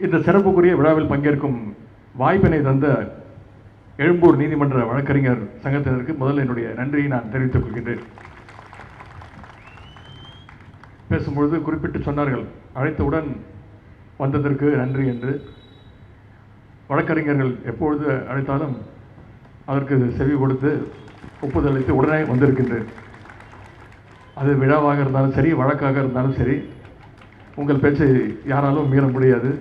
இந்த சிறப்புக்குரிய விழாவில் பங்கேற்கும் வாய்ப்பினை தந்த எழும்பூர் நீதிமன்ற வழக்கறிஞர் சங்கத்தினருக்கு முதல்ல என்னுடைய நன்றியை நான் தெரிவித்துக் கொள்கின்றேன். பேசும்பொழுது குறிப்பிட்டு சொன்னார்கள், அழைத்தவுடன் வந்ததற்கு நன்றி என்று. வழக்கறிஞர்கள் எப்பொழுது அழைத்தாலும் அதற்கு செவி கொடுத்து ஒப்புதல் அளித்து உடனே வந்திருக்கின்றேன். அது விழாவாக இருந்தாலும் சரி, வழக்காக இருந்தாலும் சரி, உங்கள் பேச்சை யாராலும் மீற முடியாது.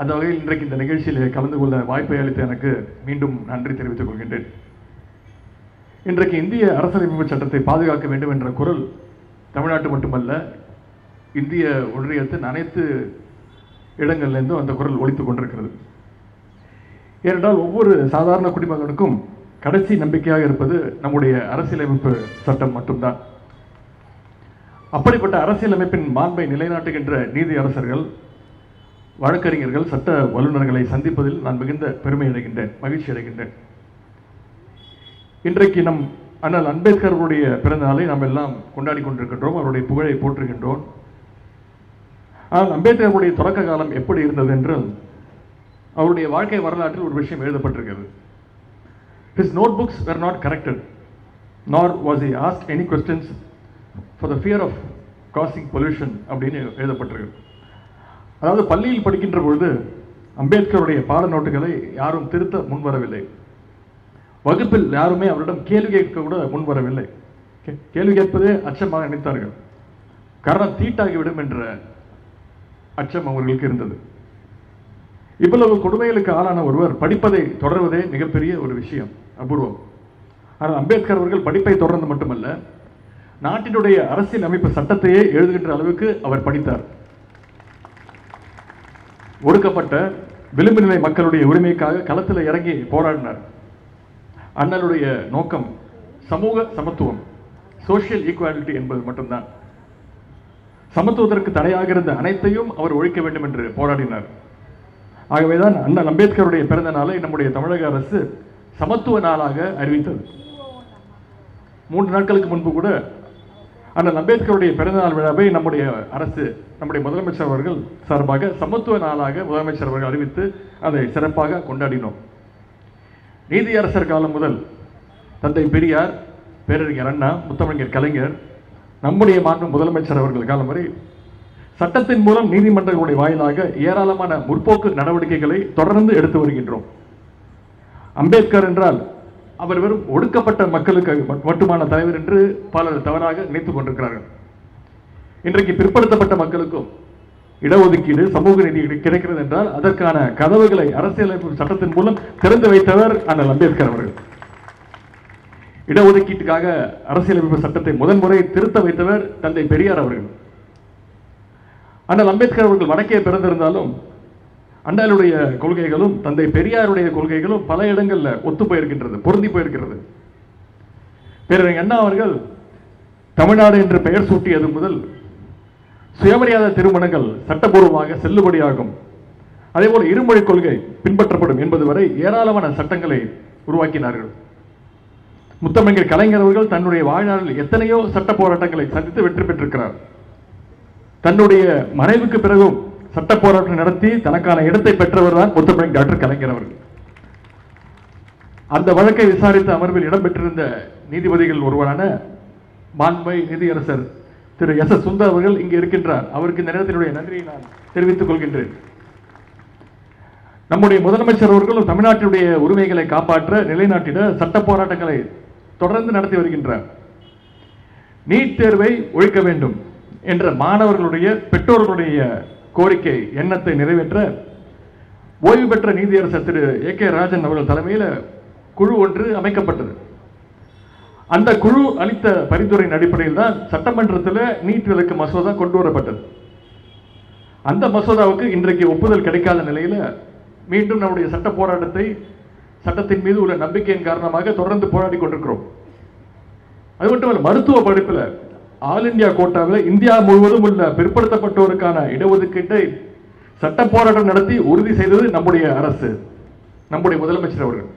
அந்த வகையில் இன்றைக்கு இந்த நிகழ்ச்சியில் கலந்து கொள்ள வாய்ப்பை அளித்த எனக்கு மீண்டும் நன்றி தெரிவித்துக் கொள்கின்றேன். இன்றைக்கு இந்திய அரசியலமைப்பு சட்டத்தை பாதுகாக்க வேண்டும் என்ற குரல் தமிழ்நாட்டு மட்டுமல்ல, இந்திய ஒன்றியத்தின் அனைத்து இடங்களிலிருந்தும் அந்த குரல் ஒலித்துக் கொண்டிருக்கிறது. ஏனென்றால் ஒவ்வொரு சாதாரண குடிமகனுக்கும் கடைசி நம்பிக்கையாக இருப்பது நம்முடைய அரசியலமைப்பு சட்டம் மட்டும்தான். அப்படிப்பட்ட அரசியலமைப்பின் மாண்பை நிலைநாட்டுகின்ற நீதி அரசர்கள், வழக்கறிஞர்கள், சட்ட வல்லுநர்களை சந்திப்பதில் நான் மிகுந்த பெருமை அடைகின்றேன், மகிழ்ச்சி அடைகின்றேன். இன்றைக்கு நம் அண்ணல் அம்பேத்கருடைய பிறந்த நாளை நாம் எல்லாம் கொண்டாடி கொண்டிருக்கின்றோம், அவருடைய புகழை போற்றுகின்றோம். ஆனால் அம்பேத்கருடைய தொடக்க காலம் எப்படி இருந்தது என்றால், அவருடைய வாழ்க்கை வரலாற்றில் ஒரு விஷயம் எழுதப்பட்டிருக்கிறது. His notebooks were not corrected, nor was he asked any questions for the fear of causing pollution அப்படின்னு எழுதப்பட்டிருக்கு. அதாவது பள்ளியில் படிக்கின்ற பொழுது அம்பேத்கருடைய பாட நோட்டுகளை யாரும் திருத்த முன்வரவில்லை. வகுப்பில் யாருமே அவரிடம் கேள்வி கேட்க கூட முன்வரவில்லை. கேள்வி கேட்பதே அச்சமாக நினைத்தார்கள். காரணம் தீட்டாகிவிடும் என்ற அச்சம் அவர்களுக்கு இருந்தது. இவ்வளவு கொடுமைகளுக்கு ஆளான ஒருவர் படிப்பதை தொடர்வதே மிகப்பெரிய ஒரு விஷயம், அபூர்வம். ஆனால் அம்பேத்கர் அவர்கள் படிப்பை தொடர்ந்து மட்டுமல்ல, நாட்டினுடைய அரசியல் அமைப்பு சட்டத்தையே எழுதுகின்ற அளவுக்கு அவர் படித்தார். ஒடுக்கப்பட்ட விளிம்பு நிலை மக்களுடைய உரிமைக்காக களத்தில் இறங்கி போராடினார். அண்ணனுடைய நோக்கம் சமூக சமத்துவம், சோசியல் ஈக்குவாலிட்டி என்பது மட்டும்தான். சமத்துவத்திற்கு தடையாக இருந்த அனைத்தையும் அவர் ஒழிக்க வேண்டும் என்று போராடினார். ஆகவேதான் அண்ணல் அம்பேத்கருடைய பிறந்த நாளை நம்முடைய தமிழக அரசு சமத்துவ நாளாக அறிவித்தது. 3 நாட்களுக்கு முன்பு கூட அண்ணல் அம்பேத்கருடைய பிறந்தநாள் விழாவை நம்முடைய அரசு, நம்முடைய முதலமைச்சர் அவர்கள் சார்பாக சமத்துவ நாளாக முதலமைச்சர் அவர்கள் அறிவித்து அதை சிறப்பாக கொண்டாடினோம். நீதியரசர் காலம் முதல் தந்தை பெரியார், பேரறிஞர் அண்ணா, முத்தமிழர் கலைஞர், நம்முடைய மாண்பு முதலமைச்சர் அவர்கள் காலம் வரை சட்டத்தின் மூலம் நீதிமன்றங்களுடைய வாயிலாக ஏராளமான முற்போக்கு நடவடிக்கைகளை தொடர்ந்து எடுத்து வருகின்றோம். அம்பேத்கர் என்றால் அவர் வெறும் ஒடுக்கப்பட்ட மக்களுக்கு மட்டுமான தலைவர் என்று பலர் தவறாக நினைத்துக் கொண்டிருக்கிறார்கள். இன்றைக்கு பிற்படுத்தப்பட்ட மக்களுக்கும் இடஒதுக்கீடு, சமூக நீதி கிடைக்கிறது என்றால் அதற்கான கதவுகளை அரசியலமைப்பு சட்டத்தின் மூலம் திறந்து வைத்தவர் அண்ணல் அம்பேத்கர் அவர்கள். இடஒதுக்கீட்டுக்காக அரசியலமைப்பு சட்டத்தை முதன்முறை திருத்த வைத்தவர் தந்தை பெரியார் அவர்கள். அண்ணல் அம்பேத்கர் அவர்கள் வடக்கே பிறந்திருந்தாலும் அண்ணலுடைய கொள்கைகளும் தந்தை பெரியாருடைய கொள்கைகளும் பல இடங்களில் ஒத்து போயிருக்கின்றது, பொருந்தி போயிருக்கிறது. பேரறிஞர் அண்ணா அவர்கள் தமிழ்நாடு என்று பெயர் சூட்டியது முதல் சுயமரியாதை திருமணங்கள் சட்டபூர்வமாக செல்லுபடியாகும், அதேபோல இருமொழி கொள்கை பின்பற்றப்படும் என்பது வரை ஏராளமான சட்டங்களை உருவாக்கினார்கள். முத்தமிழர் கலைஞர் அவர்கள் தன்னுடைய வாழ்நாளில் எத்தனையோ சட்ட போராட்டங்களை சந்தித்து வெற்றி பெற்றிருக்கிறார். தன்னுடைய மறைவுக்கு பிறகும் சட்ட போராட்டம் நடத்தி தனக்கான இடத்தை பெற்றவர் தான் முத்தமிழர் டாக்டர் கலைஞர் அவர்கள். அந்த வழக்கை விசாரித்த அமர்வில் இடம்பெற்றிருந்த நீதிபதிகள் ஒருவரான மாண்பை நீதியரசர் திரு எஸ் எஸ் சுந்தர் அவர்கள் இங்கே இருக்கின்றார். அவருக்கு இந்த நேரத்தினுடைய நன்றியை நான் தெரிவித்துக் கொள்கின்றேன். நம்முடைய முதலமைச்சர் அவர்களும் தமிழ்நாட்டினுடைய உரிமைகளை காப்பாற்ற, நிலைநாட்டிட சட்ட போராட்டங்களை தொடர்ந்து நடத்தி வருகின்றார். நீட் தேர்வை ஒழிக்க வேண்டும் என்ற மாணவர்களுடைய பெற்றோர்களுடைய கோரிக்கை எண்ணத்தை நிறைவேற்ற ஓய்வு பெற்ற நீதியரசர் திரு ஏ கே ராஜன் அவர்கள் தலைமையில் குழு ஒன்று அமைக்கப்பட்டது. அந்த குழு அளித்த பரிந்துரையின் அடிப்படையில் தான் சட்டமன்றத்தில் நீட் விலக்கு மசோதா கொண்டு வரப்பட்டது. அந்த மசோதாவுக்கு இன்றைக்கு ஒப்புதல் கிடைக்காத நிலையில் மீண்டும் நம்முடைய சட்ட போராட்டத்தை, சட்டத்தின் மீது உள்ள நம்பிக்கையின் காரணமாக தொடர்ந்து போராடி கொண்டிருக்கிறோம். அது மட்டுமல்ல, மருத்துவ படிப்பில் ஆல் இந்தியா கோட்டாவில் இந்தியா முழுவதும் உள்ள பிற்படுத்தப்பட்டோருக்கான இடஒதுக்கீட்டை சட்ட போராட்டம் நடத்தி உறுதி செய்தது நம்முடைய அரசு, நம்முடைய முதலமைச்சர் அவர்கள்.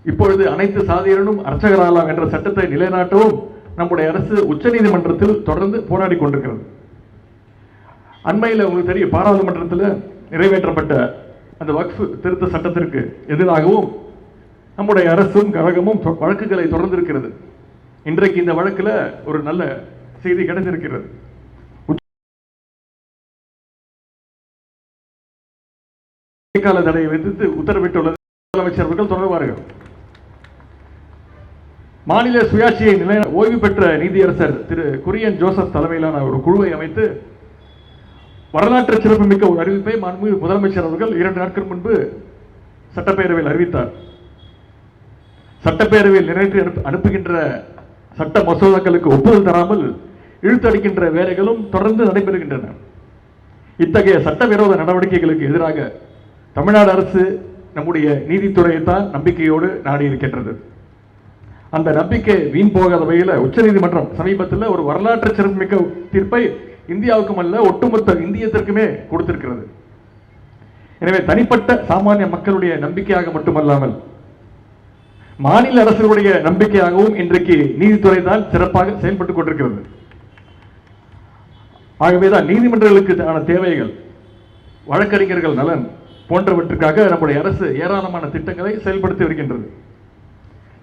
இப்பொழுது அனைத்து சாதியினரும் அர்ச்சகராகலாம் என்ற சட்டத்தை நிலைநாட்டவும் நம்முடைய அரசு உச்ச நீதிமன்றத்தில் தொடர்ந்து போராடி கொண்டிருக்கிறது. அண்மையில் உங்களுக்கு தெரியும், பாராளுமன்றத்தில் நிறைவேற்றப்பட்ட அந்த வக்ஃப் திருத்த சட்டத்திற்கு எதிராகவும் நம்முடைய அரசும் கழகமும் வழக்குகளை தொடர்ந்திருக்கிறது. இன்றைக்கு இந்த வழக்கில் ஒரு நல்ல செய்தி கிடைத்திருக்கிறது. இடைக்கால தடையை விதித்து உத்தரவிட்டுள்ளது முதலமைச்சர் அவர்கள் தொடர்வார்கள். மாநில சுயாட்சியை ஓய்வு பெற்ற நீதியரசர் திரு குரியன் ஜோசப் தலைமையிலான ஒரு குழுவை அமைத்து வரலாற்று சிறப்புமிக்க ஒரு அறிவிப்பை மாண்புமிகு முதலமைச்சர் அவர்கள் 2 நாட்கள் முன்பு சட்டப்பேரவையில் அறிவித்தார். சட்டப்பேரவையில் நிறைவேற்றி அனுப்புகின்ற சட்ட மசோதாக்களுக்கு ஒப்புதல் தராமல் இழுத்தடிக்கின்ற வேலைகளும் தொடர்ந்து நடைபெறுகின்றன. இத்தகைய சட்டவிரோத நடவடிக்கைகளுக்கு எதிராக தமிழ்நாடு அரசு நம்முடைய நீதித்துறையைத்தான் நம்பிக்கையோடு நாடி இருக்கின்றது. அந்த நம்பிக்கை வீண் போகாத வகையில் உச்சநீதிமன்றம் சமீபத்தில் ஒரு வரலாற்று சிறப்புமிக்க தீர்ப்பை இந்தியாவுக்கும் அல்ல ஒட்டுமொத்த இந்தியத்திற்குமே கொடுத்திருக்கிறது. எனவே தனிப்பட்ட சாமானிய மக்களுடைய நம்பிக்கையாக மட்டுமல்லாமல் மாநில அரசுடைய நம்பிக்கையாகவும் இன்றைக்கு நீதித்துறை தான் சிறப்பாக செயல்பட்டுக் கொண்டிருக்கிறது. ஆகவேதான் நீதிமன்றங்களுக்கு தேவைகள், வழக்கறிஞர்கள் நலன் போன்றவற்றுக்காக நம்முடைய அரசு ஏராளமான திட்டங்களை செயல்படுத்தி வருகின்றது.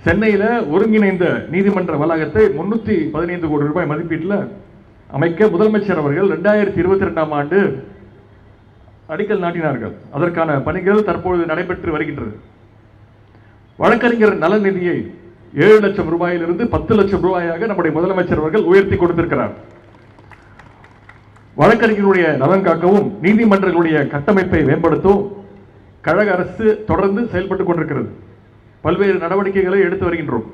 சென்னையில் ஒருங்கிணைந்த நீதிமன்ற வளாகத்தை 315 கோடி ரூபாய் மதிப்பீட்டில் அமைக்க முதலமைச்சர் அவர்கள் 2022ஆம் ஆண்டு அடிக்கல் நாட்டினார்கள். அதற்கான பணிகள் தற்போது நடைபெற்று வருகின்றது. வழக்கறிஞர் நல நிதியை 7 லட்சம் ரூபாயிலிருந்து 10 லட்சம் ரூபாயாக நம்முடைய முதலமைச்சர் அவர்கள் உயர்த்தி கொடுத்திருக்கிறார். வழக்கறிஞர்களுடைய நலன் காக்கவும் நீதிமன்றங்களுடைய கட்டமைப்பை மேம்படுத்தவும் கழக அரசு தொடர்ந்து செயல்பட்டுக் கொண்டிருக்கிறது. பல்வேறு நடவடிக்கைகளை எடுத்து வருகின்றோம்.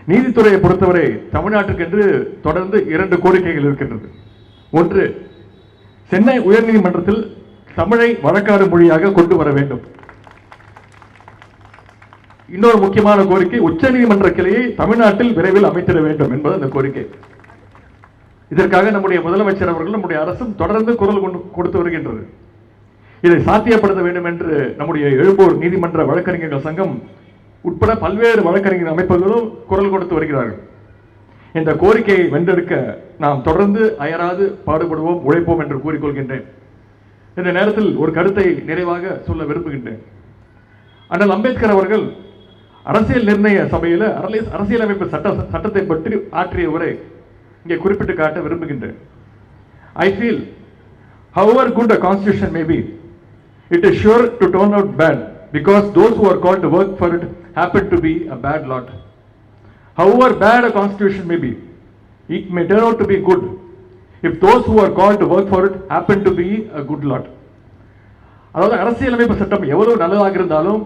நீதித்துறையை பொறுத்தவரை தமிழ்நாட்டுக்கென்று தொடர்ந்து 2 கோரிக்கைகள் இருக்கின்றது. ஒன்று, சென்னை உயர்நீதிமன்றத்தில் தமிழை வழக்காடு மொழியாக கொண்டு வர வேண்டும். இன்னொரு முக்கியமான கோரிக்கை, உச்சநீதிமன்ற கிளையை தமிழ்நாட்டில் விரைவில் அமைத்திட வேண்டும் என்பது அந்த கோரிக்கை. இதற்காக நம்முடைய முதலமைச்சர் அவர்கள் நம்முடைய அரசும் தொடர்ந்து குரல் கொடுத்து வருகின்றது. இதை சாத்தியப்படுத்த வேண்டும் என்று நம்முடைய எழும்பூர் நீதிமன்ற வழக்கறிஞர்கள் சங்கம் உட்பட பல்வேறு வழக்கறிஞர் அமைப்புகளும் குரல் கொடுத்து வருகிறார்கள். இந்த கோரிக்கையை வென்றெடுக்க நாம் தொடர்ந்து அயராது பாடுபடுவோம், உழைப்போம் என்று கூறிக்கொள்கின்றேன். இந்த நேரத்தில் ஒரு கருத்தை நிறைவாக சொல்ல விரும்புகின்றேன். அண்ணல் அம்பேத்கர் அவர்கள் அரசியல் நிர்ணய சபையில் அரசியலமைப்பு சட்டத்தை பற்றி ஆற்றிய உரை இங்கே குறிப்பிட்டு காட்ட விரும்புகின்றேன். I feel, however good a constitution may be, it is sure to turn out bad because those who are called to work for it happen to be a bad lot. However bad a constitution may be, it may turn out to be good if those who are called to work for it happen to be a good lot. அதாவது அரசியலமைப்பு சட்டம் எவ்வளவு நல்லதாக இருந்தாலும்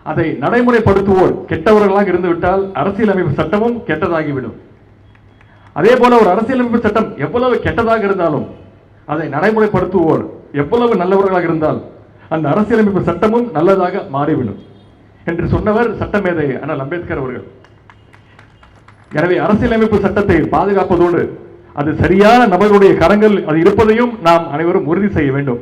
அதை நடைமுறைப்படுத்துவோர் கெட்டவர்களாக இருந்துவிட்டால் அரசியலமைப்பு சட்டமும் கெட்டதாகிவிடும். அதே போல ஒரு அரசியலமைப்பு சட்டம் எவ்வளவு கெட்டதாக இருந்தாலும் அதை நடைமுறைப்படுத்துவோர் எவ்வளவு நல்லவர்களாக இருந்தால் அந்த அரசியலமைப்பு சட்டமும் நல்லதாக மாறிவிடும் என்று சொன்னவர் சட்டமேதை அண்ணல் அம்பேத்கர் அவர்கள். எனவே அரசியலமைப்பு சட்டத்தை பாதுகாப்பதோடு அது சரியான நபர்களுடைய கரங்கள் அது இருப்பதையும் நாம் அனைவரும் உறுதி செய்ய வேண்டும்.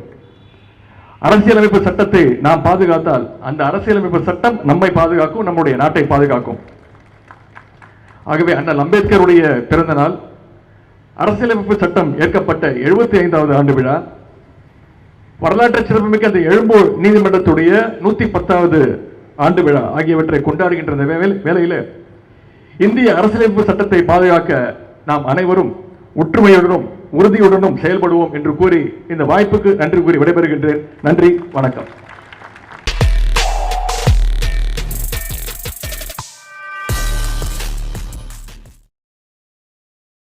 அரசியலமைப்பு சட்டத்தை நாம் பாதுகாத்தால் அந்த அரசியலமைப்பு சட்டம் நம்மை பாதுகாக்கும், நம்முடைய நாட்டை பாதுகாக்கும். ஆகவே அண்ணல் அம்பேத்கருடைய பிறந்த நாள், அரசியலமைப்பு சட்டம் ஏற்கப்பட்ட 75வது ஆண்டு விழா, வரலாற்று சிறப்புமிக்க அந்த எழும்பூர் நீதிமன்றத்துடைய 110வது ஆண்டு விழா ஆகியவற்றை கொண்டாடுகின்ற வேளையில் இந்திய அரசியலமைப்பு சட்டத்தை பாதுகாக்க நாம் அனைவரும் ஒற்றுமையுடனும் உறுதியுடனும் செயல்படுவோம் என்று கூறி இந்த வாய்ப்புக்கு நன்றி கூறி விடைபெறுகின்றேன். நன்றி, வணக்கம்.